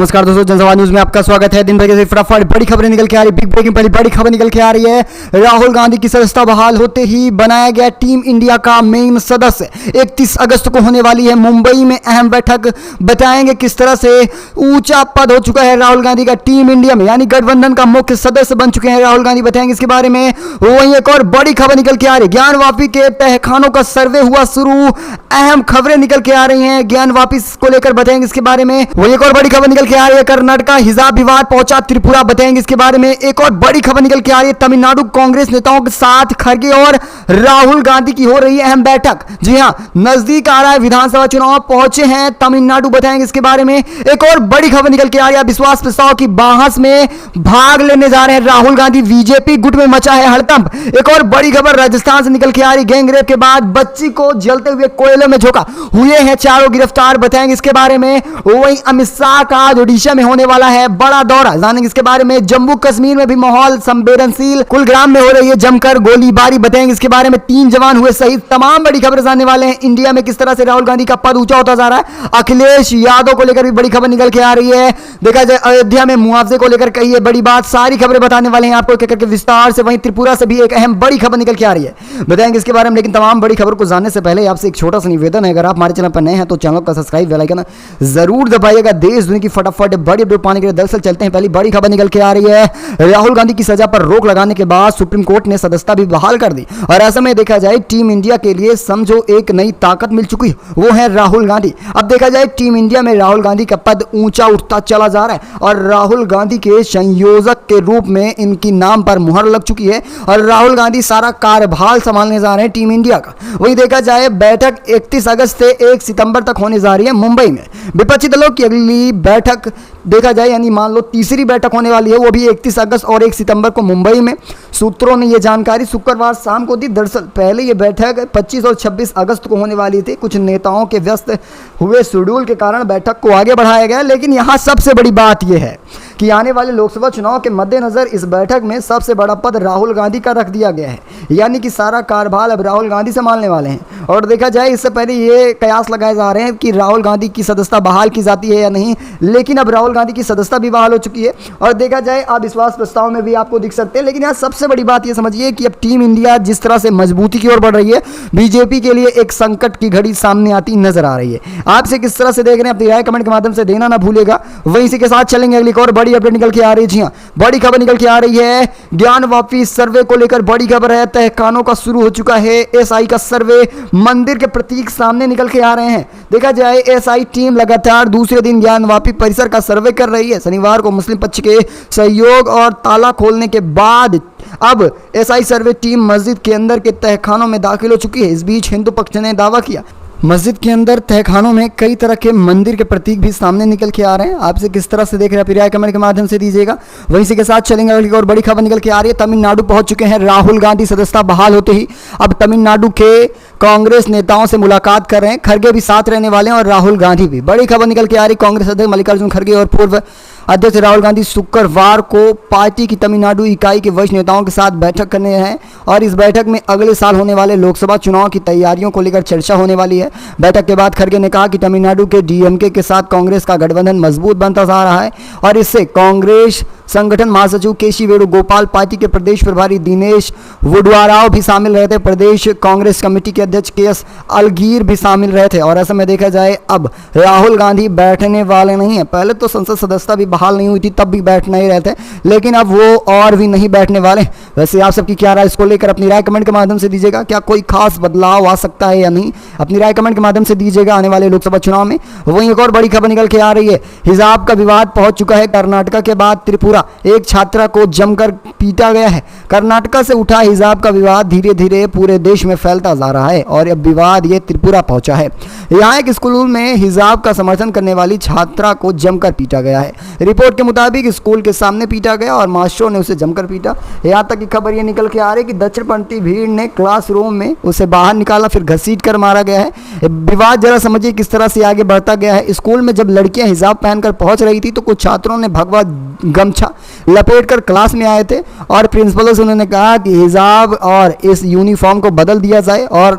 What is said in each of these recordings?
नमस्कार दोस्तों, जनसभा न्यूज में आपका स्वागत है। दिन भर के फटाफट बड़ी खबरें निकल के आ रही, बिग ब्रेकिंग पहली बड़ी खबर निकल के आ रही है। राहुल गांधी की सदस्यता बहाल होते ही बनाया गया टीम इंडिया का मेन सदस्य। 31 अगस्त को होने वाली है मुंबई में अहम बैठक। बताएंगे किस तरह से ऊंचा पद हो चुका है राहुल गांधी का टीम इंडिया में, यानी गठबंधन का मुख्य सदस्य बन चुके हैं राहुल गांधी। बताएंगे इसके बारे में। वहीं एक और बड़ी खबर निकल के आ रही, ज्ञानवापी के तहखानों का सर्वे हुआ शुरू। अहम खबरें निकल के आ रही हैं ज्ञानवापी को लेकर, बताएंगे इसके बारे में। वही एक और बड़ी खबर निकल के आ रही है, कर्नाटक हिजाब विवाद पहुंचा त्रिपुरा। बताएंगे इसके बारे में। एक और बड़ी खबर निकल के आ रही है, तमिलनाडु कांग्रेस नेताओं के साथ खड़गे और राहुल गांधी की हो रही है अहम बैठक। जी हां, नजदीक आ रहा है विधानसभा चुनाव, पहुंचे हैं तमिलनाडु। बताएंगे इसके बारे में। एक और बड़ी खबर निकल के आ रही है, विश्वास प्रस्ताव की बहस में भाग लेने जा रहे हैं राहुल गांधी। बीजेपी गुट में मचा है हड़कंप। एक और बड़ी खबर राजस्थान से निकल के आ रही, गैंगरेप के बाद बच्ची को जलते हुए कोयले में झोंका, हुए हैं चारों गिरफ्तार। बताएंगे इसके बारे में। वहीं अमित शाह का आज ओडिशा में होने वाला है बड़ा दौरा, जानेंगे इसके बारे में। जम्मू कश्मीर में भी माहौल संवेदनशील, कुलग्राम में हो रही है जमकर गोलीबारी। बताएंगे इसके बारे में। 3 जवान हुए शहीद। तमाम बड़ी खबरें जानने वाले हैं। इंडिया में किस तरह से राहुल गांधी का पद ऊंचा होता जा रहा है। अखिलेश यादव को लेकर भी बड़ी खबर निकल के आ रही है। देखा जाए अयोध्या में मुआवजे को लेकर कही है बड़ी बात। सारी खबरें बताने वाले हैं आपको करके विस्तार से। वहीं त्रिपुरा से भी एक अहम बड़ी खबर निकल के आ रही है, बताएंगे इसके बारे में। लेकिन तमाम बड़ी खबर को जानने से पहले आपसे एक छोटा सा निवेदन है, अगर आप हमारे चैनल पर नए हैं तो चैनल का सब्सक्राइब बेल आइकन जरूर दबाइएगा। देश दुनिया की फटाफट बड़ी अपडेट पाने के लिए दरअसल चलते हैं। पहली बड़ी खबर निकल के आ रही है, राहुल गांधी की सजा पर रोक लगाने के बाद सुप्रीम कोर्ट ने सदस्यता भी बहाल कर दी। और ऐसा में देखा जाए टीम इंडिया के लिए समझो एक नई ताकत मिल चुकी है, वो है राहुल गांधी। अब देखा जाए टीम इंडिया में राहुल गांधी का पद ऊंचा उठता चला जा रहा है और राहुल गांधी के संयोजक के रूप में इनकी नाम पर मुहर लग चुकी है और राहुल गांधी सारा कार्यभार संभालने जा रहे हैं टीम इंडिया का। वही देखा जाए बैठक 31 अगस्त से 1 सितंबर तक होने जा रही है मुंबई में। विपक्षी दलों की अगली बैठक देखा जाए, यानी मान लो तीसरी बैठक होने वाली है, वो भी 31 अगस्त और 1 सितंबर को मुंबई में। सूत्रों ने यह जानकारी शुक्रवार शाम को दी। दरअसल पहले यह बैठक 25 और 26 अगस्त को होने वाली थी। कुछ नेताओं के व्यस्त हुए शेड्यूल के कारण बैठक को आगे बढ़ाया गया। लेकिन यहाँ सबसे बड़ी बात यह है कि आने वाले लोकसभा चुनाव के मद्देनजर इस बैठक में सबसे बड़ा पद राहुल गांधी का रख दिया गया है, यानी कि सारा कार्यभार अब राहुल गांधी संभालने वाले हैं। और देखा जाए इससे पहले ये कयास लगाए जा रहे हैं कि राहुल गांधी की सदस्यता बहाल की जाती है या नहीं, लेकिन अब राहुल गांधी की सदस्यता भी बहाल हो चुकी है। और देखा जाए अविश्वास प्रस्ताव में भी आपको दिख सकते हैं। लेकिन यहाँ सबसे बड़ी बात ये समझिए कि अब टीम इंडिया जिस तरह से मजबूती की ओर बढ़ रही है, बीजेपी के लिए एक संकट की घड़ी सामने आती नजर आ रही है। आपसे किस तरह से देख रहे हैं अपनी राय कमेंट के माध्यम से देना ना भूलेगा। वहीं इसी के साथ चलेंगे अगली और बड़ी अपडेट निकल के आ रही है। जी हाँ, बड़ी खबर निकल के आ रही है, ज्ञानवापी सर्वे को लेकर बड़ी खबर है। तहखानों का शुरू हो चुका है एसआई का सर्वे। मंदिर के प्रतीक सामने निकल के आ रहे हैं। देखा जाए एसआई टीम लगातार दूसरे दिन ज्ञानवापी परिसर का सर्वे कर रही है। शनिवार को मुस्लिम पक्ष के सहयोग और ताला खोलने के बाद अब एसआई सर्वे टीम मस्जिद के अंदर के तहखानों में दाखिल हो चुकी है। इस बीच हिंदू पक्ष ने दावा किया मस्जिद के अंदर तहखानों में कई तरह के मंदिर के प्रतीक भी सामने निकल के आ रहे हैं। आपसे किस तरह से देख रहे हैं राय कमेंट के माध्यम से दीजिएगा। वहीं से के साथ चलेंगे अगली और बड़ी खबर निकल के आ रही है, तमिलनाडु पहुंच चुके हैं राहुल गांधी। सदस्यता बहाल होते ही अब तमिलनाडु के कांग्रेस नेताओं से मुलाकात कर रहे हैं। खड़गे भी साथ रहने वाले हैं और राहुल गांधी भी। बड़ी खबर निकल के आ रही, कांग्रेस अध्यक्ष मल्लिकार्जुन खड़गे और पूर्व अध्यक्ष राहुल गांधी शुक्रवार को पार्टी की तमिलनाडु इकाई के वरिष्ठ नेताओं के साथ बैठक करने हैं और इस बैठक में अगले साल होने वाले लोकसभा चुनाव की तैयारियों को लेकर चर्चा होने वाली है। बैठक के बाद खड़गे ने कहा कि तमिलनाडु के डीएमके के साथ कांग्रेस का गठबंधन मजबूत बनता जा रहा है और इससे कांग्रेस संगठन महासचिव केसी वेणुगोपाल, पार्टी के प्रदेश प्रभारी दिनेश वुडवाराव भी शामिल रहे थे, प्रदेश कांग्रेस कमेटी के अध्यक्ष केएस अलगीर भी शामिल रहे थे। और ऐसा में देखा जाए अब राहुल गांधी बैठने वाले नहीं है। पहले तो संसद सदस्यता भी बहाल नहीं हुई थी, तब भी बैठ नहीं रहे थे, लेकिन अब वो और भी नहीं बैठने वाले। वैसे आप सबकी क्या राय इसको लेकर अपनी राय कमेंट के माध्यम से दीजिएगा। क्या कोई खास बदलाव आ सकता है या नहीं, अपनी राय कमेंट के माध्यम से दीजिएगा आने वाले लोकसभा चुनाव में। वहीं एक और बड़ी खबर निकल के आ रही है, हिजाब का विवाद पहुंच चुका है कर्नाटक के बाद त्रिपुरा। एक छात्रा को जमकर पीटा गया है। कर्नाटक से उठा हिजाब का विवाद धीरे धीरे पूरे देश में फैलता जा रहा है और अब विवाद ये त्रिपुरा पहुंचा है। यहाँ एक स्कूल में हिजाब का समर्थन करने वाली छात्रा को जमकर पीटा गया है। रिपोर्ट के मुताबिक स्कूल के सामने पीटा गया और मास्टरों ने उसे जमकर पीटा। यहाँ तक की खबर ये निकल के आ रही है कि दक्षिणपंथी भीड़ ने क्लासरूम में उसे बाहर निकाला, फिर घसीट कर मारा गया है। विवाद जरा समझिए किस तरह से आगे बढ़ता गया है। स्कूल में जब लड़कियां हिजाब पहनकर पहुंच रही थी तो कुछ छात्रों ने भगवा गमछा लपेटकर क्लास में आए थे और प्रिंसिपल से उन्होंने कहा कि हिजाब और इस यूनिफॉर्म को बदल दिया जाए और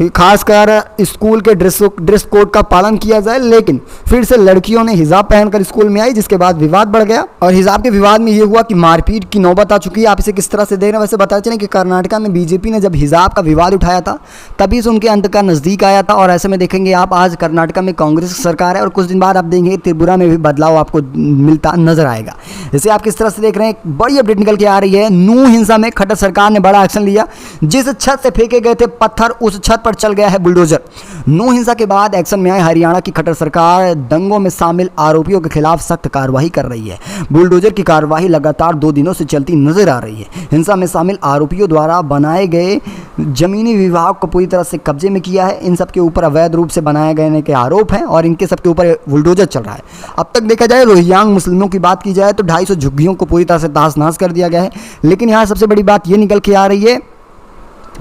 खासकर स्कूल के ड्रेस कोड का पालन किया जाए। लेकिन फिर से लड़कियों ने हिजाब पहनकर स्कूल में आई, जिसके बाद विवाद बढ़ गया और हिजाब के विवाद में ये हुआ कि मारपीट की नौबत आ चुकी है। आप इसे किस तरह से देख रहे हैं? वैसे बता चलें कि कर्नाटका में बीजेपी ने जब हिजाब का विवाद उठाया था तभी से उनके अंत का नज़दीक आया था। और ऐसे में देखेंगे आप आज कर्नाटका में कांग्रेस सरकार है और कुछ दिन बाद आप देखेंगे त्रिपुरा में भी बदलाव आपको मिलता नजर आएगा। जैसे आप किस तरह से देख रहे हैं, एक बड़ी अपडेट निकल के आ रही है। नूह हिंसा में खट्टर सरकार ने बड़ा एक्शन लिया। जिस छत से फेंके गए थे पत्थर, उस छत पर चल गया है बुलडोजर। नूह हिंसा के बाद एक्शन में आए हरियाणा की खट्टर सरकार दंगों में शामिल आरोपियों के खिलाफ सख्त कार्रवाई कर रही है। बुलडोजर की कार्रवाई लगातार 2 दिनों से चलती नजर आ रही है। हिंसा में शामिल आरोपियों द्वारा बनाए गए जमीनी विभाग को पूरी तरह से कब्जे में किया है। इन सब के ऊपर अवैध रूप से बनाए गए के आरोप हैं और इनके सबके ऊपर बुलडोजर चल रहा है। अब तक देखा जाए रोहिंग्यांग मुस्लिमों की बात की जाए तो 250 झुग्गियों को पूरी तरह से तहस नहस कर दिया गया है। लेकिन यहाँ सबसे बड़ी बात ये निकल के आ रही है,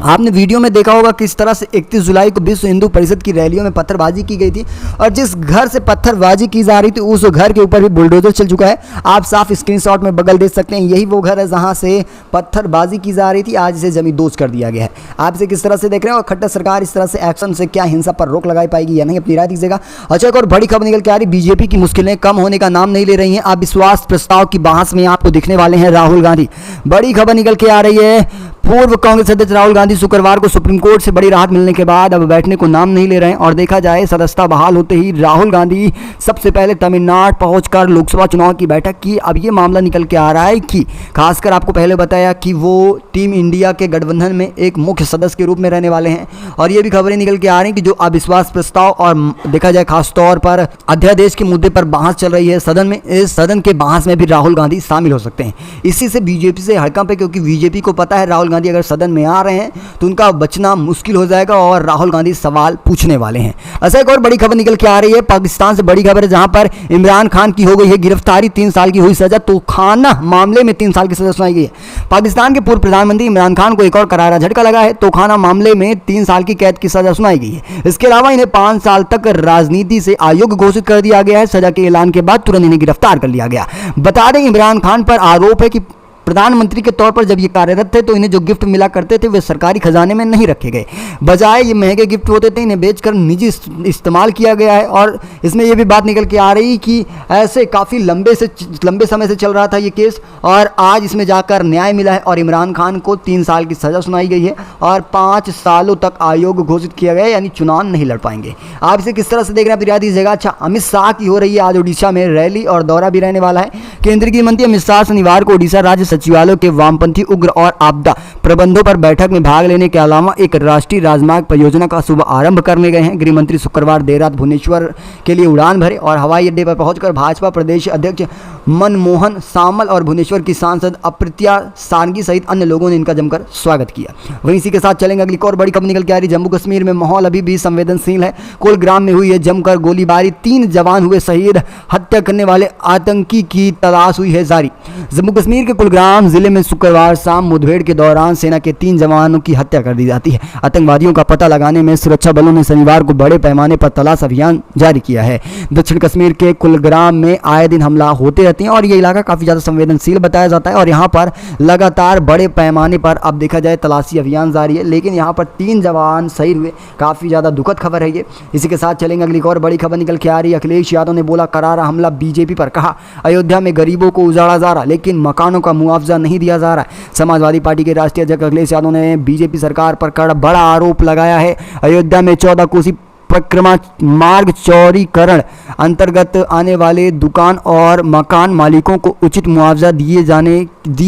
आपने वीडियो में देखा होगा किस तरह से 31 जुलाई को विश्व हिंदू परिषद की रैलियों में पत्थरबाजी की गई थी और जिस घर से पत्थरबाजी की जा रही थी उस घर के ऊपर भी बुलडोजर चल चुका है। आप साफ स्क्रीनशॉट में बगल देख सकते हैं, यही वो घर है जहां से पत्थरबाजी की जा रही थी। आज इसे जमींदोज कर दिया गया है। आप इसे किस तरह से देख रहे हैं और खट्टर सरकार इस तरह से एक्शन से क्या हिंसा पर रोक लगाई पाएगी या नहीं, अपनी राय दीजिएगा। अच्छा, एक और बड़ी खबर निकल के आ रही, बीजेपी की मुश्किलें कम होने का नाम नहीं ले रही हैं। अविश्वास प्रस्ताव की बहस में आपको दिखने वाले हैं राहुल गांधी। बड़ी खबर निकल के आ रही है, पूर्व कांग्रेस अध्यक्ष राहुल गांधी शुक्रवार को सुप्रीम कोर्ट से बड़ी राहत मिलने के बाद अब बैठने को नाम नहीं ले रहे हैं। और देखा जाए सदस्यता बहाल होते ही राहुल गांधी सबसे पहले तमिलनाडु पहुंचकर लोकसभा चुनाव की बैठक की। अब ये मामला निकल के आ रहा है कि खासकर आपको पहले बताया कि वो टीम इंडिया के गठबंधन में एक मुख्य सदस्य के रूप में रहने वाले हैं। और ये भी खबरें निकल के आ रही हैं कि जो अविश्वास प्रस्ताव और देखा जाए खासतौर पर अध्यादेश के मुद्दे पर बहस चल रही है सदन में, इस सदन के बहस में भी राहुल गांधी शामिल हो सकते हैं। इसी से बीजेपी से हड़कंप है, क्योंकि बीजेपी को पता है राहुल गांधी अगर सदन में आ रहे हैं तो उनका बचना मुश्किल हो जाएगा और राहुल गांधी सवाल पूछने वाले हैं। ऐसा एक और बड़ी खबर निकल के आ रही है, पाकिस्तान से बड़ी खबर है, जहां पर इमरान खान की हो गई है गिरफ्तारी, 3 साल की हुई सजा। तोखाना मामले में 3 साल की सजा सुनाई गई है। पाकिस्तान के पूर्व प्रधानमंत्री इमरान खान को एक और करारा झटका लगा है। तोखाना मामले में 3 साल की कैद की सजा सुनाई गई है। इसके अलावा इन्हें 5 साल तक राजनीति से अयोग्य घोषित कर दिया गया है। सजा के ऐलान के बाद तुरंत इन्हें गिरफ्तार कर लिया गया। बता दें, इमरान खान पर आरोप है कि प्रधानमंत्री के तौर पर जब ये कार्यरत थे तो इन्हें जो गिफ्ट मिला करते थे वे सरकारी खजाने में नहीं रखे गए, बजाय ये महंगे गिफ्ट होते थे इन्हें बेचकर निजी इस्तेमाल किया गया है। और इसमें ये भी बात निकल के आ रही कि ऐसे काफ़ी लंबे समय से चल रहा था ये केस और आज इसमें जाकर न्याय मिला है और इमरान खान को 3 साल की सज़ा सुनाई गई है और 5 सालों तक अयोग्य घोषित किया गया, यानी चुनाव नहीं लड़ पाएंगे। आप इसे किस तरह से देख रहे हैं, आप रियायत दीजिएगा। अच्छा, अमित शाह की हो रही है आज ओडिशा में रैली और दौरा भी रहने वाला है। केंद्रीय गृह मंत्री अमित शाह शनिवार को ओडिशा राज्य सचिवालय के वामपंथी उग्र और आपदा प्रबंधों पर बैठक में भाग लेने के अलावा एक राष्ट्रीय राजमार्ग परियोजना का शुभ आरंभ करने गए हैं। गृह मंत्री शुक्रवार देर रात भुवनेश्वर के लिए उड़ान भरे और हवाई अड्डे पर पहुंचकर भाजपा प्रदेश अध्यक्ष मनमोहन सामल और भुवनेश्वर की सांसद अप्रित्या सारंगी सहित अन्य लोगों ने इनका जमकर स्वागत किया। वहीं इसी के साथ चलेंगे अगली और बड़ी खबर निकल के आ रही, जम्मू कश्मीर में माहौल अभी भी संवेदनशील है। कुलग्राम में हुई है जमकर गोलीबारी, 3 जवान हुए शहीद, हत्या करने वाले आतंकी की तलाश हुई है जारी। जम्मू कश्मीर के कुलग्राम जिले में शुक्रवार शाम मुठभेड़ के दौरान सेना के 3 जवानों की हत्या कर दी जाती है। आतंकवादियों का पता लगाने में सुरक्षा बलों ने शनिवार को बड़े पैमाने पर तलाश अभियान जारी किया है। दक्षिण कश्मीर के कुलग्राम में आए दिन हमला होते रहते हैं और ये इलाका काफ़ी ज़्यादा संवेदनशील बताया जाता है और यहाँ पर लगातार बड़े पैमाने पर अब देखा जाए तलाशी अभियान जारी है, लेकिन यहाँ पर 3 जवान शहीद हुए, काफ़ी ज़्यादा दुखद खबर है ये। इसी के साथ चलेंगे अगली और बड़ी खबर निकल के आ रही है, अखिलेश यादव ने बोला करारा हमला बीजेपी पर, कहा अयोध्या में गरीबों को उजाड़ा जा रहा लेकिन मकानों का मुआवजा नहीं दिया जा रहा है। समाजवादी पार्टी के राष्ट्रीय अध्यक्ष अखिलेश यादव ने बीजेपी सरकार पर बड़ा आरोप लगाया है। अयोध्या में 14 कोसी परिक्रमा मार्ग चौड़ीकरण अंतर्गत आने वाले दुकान और मकान मालिकों को उचित मुआवजा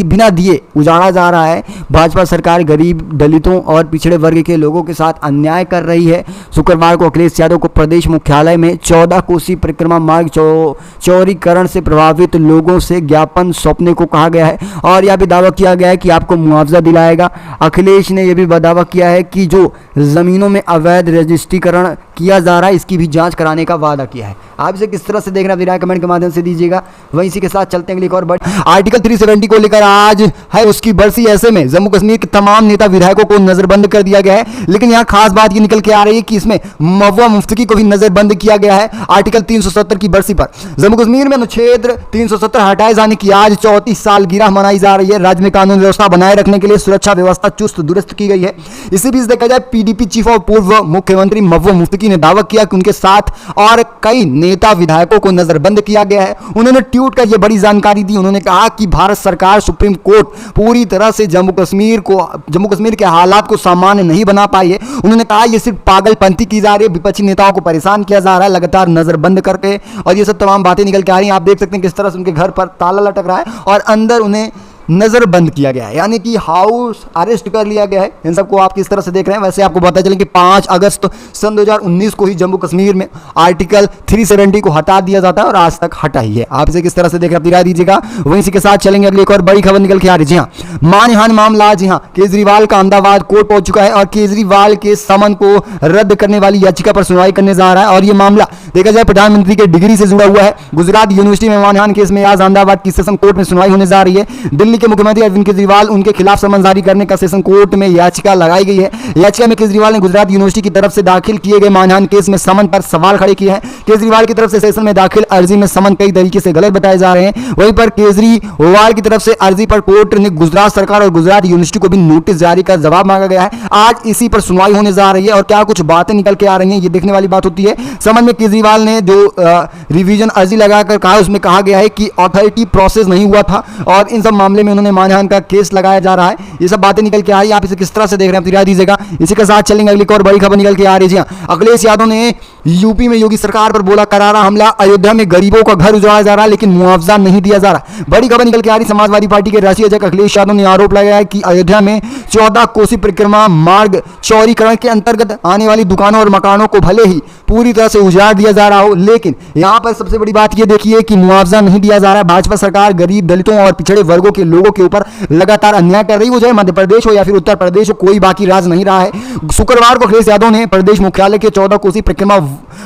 बिना दिए उजाड़ा जा रहा है। भाजपा सरकार गरीब, दलितों और पिछड़े वर्ग के लोगों के साथ अन्याय कर रही है। शुक्रवार को अखिलेश यादव को प्रदेश मुख्यालय में 14 कोसी परिक्रमा मार्ग चौड़ीकरण से प्रभावित लोगों से ज्ञापन सौंपने को कहा गया है और यह भी दावा किया गया है कि आपको मुआवजा दिलाएगा। अखिलेश ने यह भी दावा किया है कि जो जमीनों में अवैध रजिस्ट्रीकरण किया जा रहा है, इसकी भी जांच कराने का वादा किया है। आप इसे किस तरह से देख रहे हैं कमेंट के माध्यम से दीजिएगा। वहीं इसी के साथ चलते हैं अगली एक और बड़ी आर्टिकल 370 को लेकर आज है उसकी बरसी। ऐसे में जम्मू कश्मीर के तमाम नेता विधायकों को नजरबंद कर दिया गया है, लेकिन यहाँ खास बात ये निकल के आ रही है कि इसमें महबूबा मुफ्ती को भी नजरबंद किया गया है। आर्टिकल 370 की बरसी पर जम्मू कश्मीर में अनुच्छेद 370 हटाए जाने की आज 34 सालगिरह मनाई जा रही है। राज्य में कानून व्यवस्था बनाए रखने के लिए सुरक्षा व्यवस्था चुस्त दुरुस्त की गई है। इसी बीच देखा जाए पीडीपी चीफ और पूर्व मुख्यमंत्री महबूबा मुफ्ती ने दावा किया कि उनके साथ और कई नेता विधायकों को नजरबंद किया गया है। उन्होंने ट्वीट कर यह बड़ी जानकारी दी। उन्होंने कहा कि भारत सरकार सुप्रीम कोर्ट पूरी तरह से जम्मू कश्मीर के हालात को सामान्य नहीं बना पाई है। उन्होंने कहा यह सिर्फ पागलपंती की जा रही है, विपक्षी नेताओं को परेशान किया जा रहा है लगातार नजरबंद करके, और ये सब तमाम बातें निकल के आ रही हैं। आप देख सकते हैं किस तरह से उनके घर पर ताला लटक रहा है और अंदर उन्हें नजरबंद किया गया है, यानी कि हाउस अरेस्ट कर लिया गया है। इन सबको आप किस तरह से देख रहे हैं। वैसे आपको पता चले कि 5 अगस्त सन 2019 को ही जम्मू कश्मीर में आर्टिकल 370 को हटा दिया जाता है और आज तक हटा ही है। आप इसे किस तरह से देख रहे हैं राय दीजिएगा। वहीं इसी के साथ चलेंगे अगली एक और बड़ी खबर निकल के आ रही है। जी हाँ, मानहानि मामला जी हाँ केजरीवाल का अहमदाबाद कोर्ट पहुंच चुका है और केजरीवाल के समन को रद्द करने वाली याचिका पर सुनवाई करने जा रहा है। और यह मामला देखा जाए प्रधानमंत्री के डिग्री से जुड़ा हुआ है। गुजरात यूनिवर्सिटी में मानहानि केस में आज अहमदाबाद की सेशन कोर्ट में सुनवाई होने जा रही है। दिल्ली के मुख्यमंत्री अरविंद केजरीवाल उनके खिलाफ समन जारी करने का सेशन कोर्ट में याचिका लगाई गई है। याचिका में केजरीवाल ने गुजरात यूनिवर्सिटी की तरफ से दाखिल किए गए मानहानि केस में समन पर सवाल खड़े किए हैं। केजरीवाल की तरफ से सेशन में दाखिल अर्जी में समन कई तरीके से गलत बताए जा रहे हैं। वहीं पर केजरीवाल की तरफ से अर्जी पर कोर्ट ने गुजरात सरकार और गुजरात यूनिवर्सिटी को भी नोटिस जारी कर जवाब मांगा गया है। आज इसी पर सुनवाई होने जा रही है और क्या कुछ बातें निकल के आ रही हैं ये देखने वाली बात होती है। समन में केजरीवाल ने जो रिवीजन अर्जी लगाकर कहा उसमें कहा गया है कि अथॉरिटी प्रोसेस नहीं हुआ था और इन सब मामले में उन्होंने मानहानि का केस लगाया जा रहा है। ये सब बातें निकल के आ रही है। आप इसे किस तरह से देख रहे हैं राय दीजिएगा। इसी के साथ चलेंगे अगली और बड़ी खबर निकल के आ रही है। अखिलेश यादव ने यूपी में योगी सरकार पर बोला करारा हमला। अयोध्या में गरीबों का घर उजाड़ा जा रहा है लेकिन मुआवजा नहीं दिया जा रहा। बड़ी खबर निकल के आ रही। समाजवादी पार्टी के राष्ट्रीय अध्यक्ष अखिलेश यादव ने आरोप लगाया है कि अयोध्या में 14 कोसी परिक्रमा मार्ग चौड़ीकरण के अंतर्गत आने वाली दुकानों और मकानों को भले ही पूरी तरह से उजाड़ दिया जा रहा हो, लेकिन यहां पर सबसे बड़ी बात यह देखिए कि मुआवजा नहीं दिया जा रहा है। भाजपा सरकार गरीब, दलितों और पिछड़े वर्गों के लोगों के ऊपर लगातार अन्याय कर रही है। वो चाहे मध्य प्रदेश हो या फिर उत्तर प्रदेश हो, कोई बाकी राज नहीं रहा है। शुक्रवार को अखिलेश यादव ने प्रदेश मुख्यालय के 14 कोसी परिक्रमा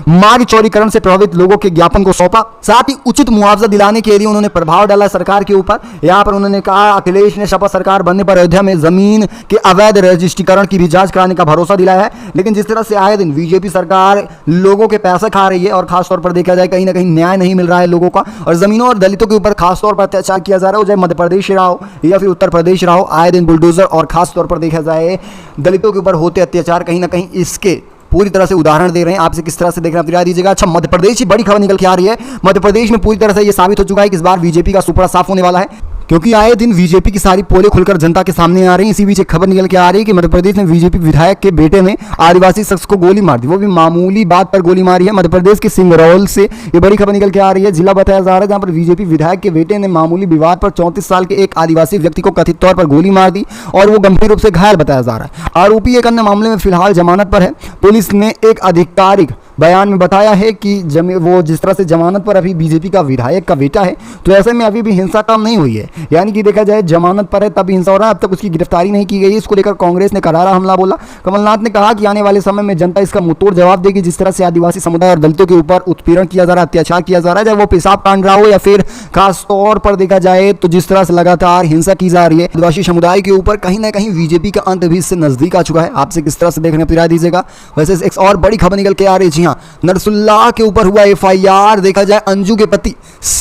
मार्ग चौड़ीकरण से प्रभावित लोगों के ज्ञापन को सौंपा। साथ ही उचित मुआवजा दिलाने के लिए उन्होंने प्रभाव डाला सरकार के ऊपर। यहां पर उन्होंने कहा अखिलेश ने शपथ सरकार बनने पर अयोध्या में जमीन के अवैध रजिस्ट्रीकरण की भी जांच कराने का भरोसा दिलाया है। लेकिन जिस तरह से आए दिन बीजेपी सरकार लोगों के पैसे खा रही है और खासतौर पर देखा जाए कहीं ना कहीं न्याय नहीं मिल रहा है लोगों का, और जमीनों और दलितों के ऊपर खासतौर पर अत्याचार किया जा रहा है, चाहे मध्य प्रदेश रहा हो या फिर उत्तर प्रदेश रहा हो, आए दिन बुलडोजर और खासतौर पर देखा जाए दलितों के ऊपर होते अत्याचार कहीं ना कहीं इसके पूरी तरह से उदाहरण दे रहे हैं। आप इसे किस तरह से देख रहे हैं राय दीजिएगा। अच्छा, मध्य प्रदेश की बड़ी खबर निकल के आ रही है। मध्य प्रदेश में पूरी तरह से यह साबित हो चुका है कि इस बार बीजेपी का सुपड़ा साफ होने वाला है, क्योंकि आए दिन बीजेपी की सारी पोलें खुलकर जनता के सामने आ रही हैं। इसी बीच एक खबर निकल के आ रही है कि मध्य प्रदेश में बीजेपी विधायक के बेटे ने आदिवासी शख्स को गोली मार दी, वो भी मामूली बात पर गोली मारी है। मध्य प्रदेश के सिंगरौल से ये बड़ी खबर निकल के आ रही है। जिला बताया जा रहा है जहां पर बीजेपी विधायक के बेटे ने मामूली विवाद पर 34 साल के एक आदिवासी व्यक्ति को कथित तौर पर गोली मार दी और वो गंभीर रूप से घायल बताया जा रहा है। आरोपी एक अन्य मामले में फिलहाल जमानत पर है। पुलिस ने एक आधिकारिक बयान में बताया है कि वो जिस तरह से जमानत पर अभी बीजेपी का विधायक का बेटा है, तो ऐसे में अभी भी हिंसा कम नहीं हुई है, यानी कि देखा जाए जमानत पर है तब हिंसा हो रहा है। अब तक उसकी गिरफ्तारी नहीं की गई। इसको लेकर कांग्रेस ने करारा हमला बोला। कमलनाथ ने कहा कि आने वाले समय में जनता इसका मुंहतोड़ जवाब देगी। जिस तरह से आदिवासी समुदाय और दलितों के ऊपर उत्पीड़न किया जा रहा है, अत्याचार किया जा रहा है, चाहे वो पेशाब कांड रहा हो या फिर खास तौर पर देखा जाए तो जिस तरह से लगातार हिंसा की जा रही है आदिवासी समुदाय के ऊपर, कहीं ना कहीं बीजेपी का अंत भी इससे नजदीक आ चुका है। आपसे किस तरह से देखने पर राय दीजिएगा। वैसे एक और बड़ी खबर निकल के आ रही है। जी हाँ, नरसुल्ला के ऊपर हुआ एफआईआर। देखा जाए अंजू के पति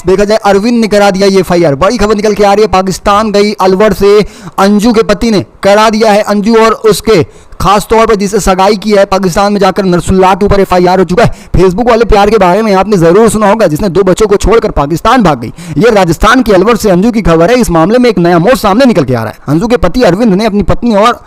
देखा जाए अरविंद ने करा दिया ये एफआईआर। बड़ी खबर निकल के आ रही है। पाकिस्तान गई अलवर से अंजू के पति ने करा दिया है। अंजू और उसके खास तौर पर जिसे सगाई की है पाकिस्तान में जाकर नरसुल्ला के ऊपर एफआईआर हो चुका है। फेसबुक वाले प्यार के बारे में आपने जरूर सुना होगा, जिसने 2 बच्चों को छोड़कर पाकिस्तान भाग गई। ये राजस्थान की अलवर से अंजू की खबर है। इस मामले में एक नया मोड़ सामने निकल के आ रहा है। अंजू के पति अरविंद ने अपनी पत्नी और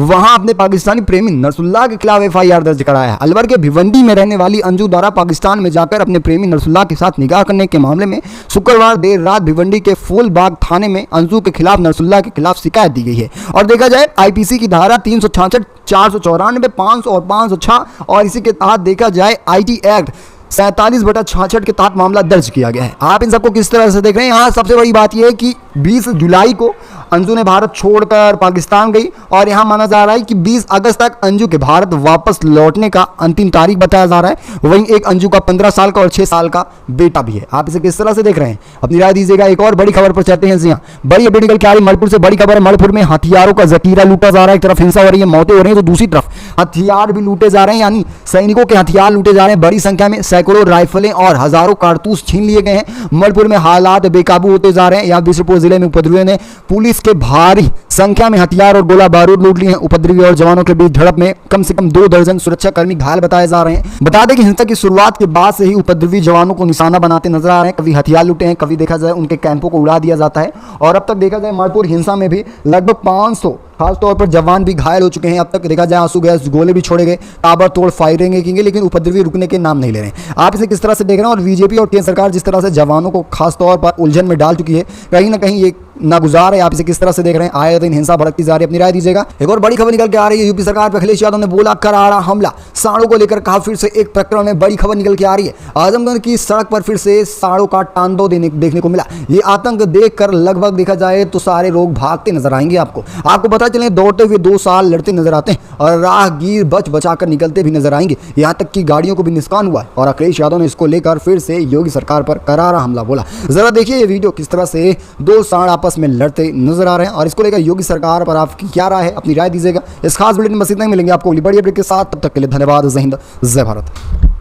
वहां अपने पाकिस्तानी प्रेमी नरसुल्ला के खिलाफ एफआईआर दर्ज कराया है। अलवर के भिवंडी में रहने वाली अंजू द्वारा पाकिस्तान में जाकर अपने प्रेमी नरसुल्ला के साथ निकाह करने के मामले में शुक्रवार देर रात भिवंडी के फूलबाग थाने में अंजू के खिलाफ नरसुल्ला के खिलाफ शिकायत दी गई है। और देखा जाए आईपीसी की धारा 366, 494, 500 और 506 और इसी के तहत देखा जाए आईटी एक्ट 47/66 के तहत मामला दर्ज किया गया है। आप इन सबको किस तरह से देख रहे हैं? यहाँ सबसे बड़ी बात यह है कि 20 जुलाई को अंजू ने भारत छोड़कर पाकिस्तान गई और यहाँ माना जा रहा है कि 20 अगस्त तक अंजू के भारत वापस लौटने का अंतिम तारीख बताया जा रहा है। वहीं एक अंजू का 15 साल का और 6 साल का बेटा भी है। आप इसे किस तरह से देख रहे हैं? अपनी राय दीजिएगा। एक और बड़ी खबर पर चलते हैं। यहाँ बड़ी अपडेट निकल के आ रही मणिपुर से। बड़ी खबर है, मणिपुर में हथियारों का जखीरा लूटा जा रहा है। एक तरफ हिंसा हो रही है, मौतें हो रही है, तो दूसरी तरफ हथियार भी लूटे जा रहे हैं, यानी सैनिकों के हथियार लूटे जा रहे हैं। बड़ी संख्या में सैकड़ों राइफलें और हजारों कारतूस छीन लिए गए हैं। मणिपुर में हालात बेकाबू होते जा रहे हैं। यहाँ बिशनपुर जिले में उपद्रवियों ने पुलिस के भारी संख्या में हथियार और गोला बारूद लूट लिए हैं। उपद्रवी और जवानों के बीच झड़प में कम से कम 2 दर्जन सुरक्षाकर्मी घायल बताए जा रहे हैं। बता दें कि हिंसा की शुरुआत के बाद से ही उपद्रवी जवानों को निशाना बनाते नजर आ रहे हैं। कभी हथियार लूटे हैं, कभी देखा जाए उनके कैंपों को उड़ा दिया जाता है। और अब तक देखा जाए मणिपुर हिंसा में भी लगभग 500 खासतौर पर जवान भी घायल हो चुके हैं। अब तक देखा जाए आंसू गैस गोले भी छोड़े गए, ताबड़तोड़ फायरिंग की, लेकिन उपद्रवी रुकने के नाम नहीं ले रहे हैं। आप इसे किस तरह से देख रहे हैं? और बीजेपी और केंद्र सरकार जिस तरह से जवानों को खासतौर पर उलझन में डाल चुकी है, कहीं ना कहीं ये नागुजार है। आप इसे किस तरह से देख रहे हैं? आए दिन हिंसा भड़कती जा रही है। अपनी राय दीजिएगा। एक और बड़ी खबर निकल के आ रही है। यूपी सरकार पर अखिलेश यादव ने बोला करारा हमला। सांडों को लेकर कहा फिर से एक प्रकरण में बड़ी खबर निकल के आ रही है। आजमगढ़ की सड़क पर फिर से सांडों का तांडव देखने को मिला। ये आतंक देखकर लगभग देखा जाए तो सारे लोग भागते नजर आएंगे। आपको पता चले दौड़ते हुए 2 साल लड़ते नजर आते हैं और राहगीर बच बचाकर निकलते भी नजर आएंगे। यहाँ तक कि गाड़ियों को भी नुकसान हुआ है और अखिलेश यादव ने इसको लेकर फिर से योगी सरकार पर करारा हमला बोला। जरा देखिए ये वीडियो किस तरह से 2 सांड आपस में लड़ते नजर आ रहे हैं और इसको लेकर योगी सरकार पर आपकी क्या राय है? अपनी राय दीजिएगा। इस खास बुलेटिन में बस इतना ही। मिलेंगे आपको बड़ी अपडेट के साथ। तब तक के लिए धन्यवाद। जय हिंद, जय भारत।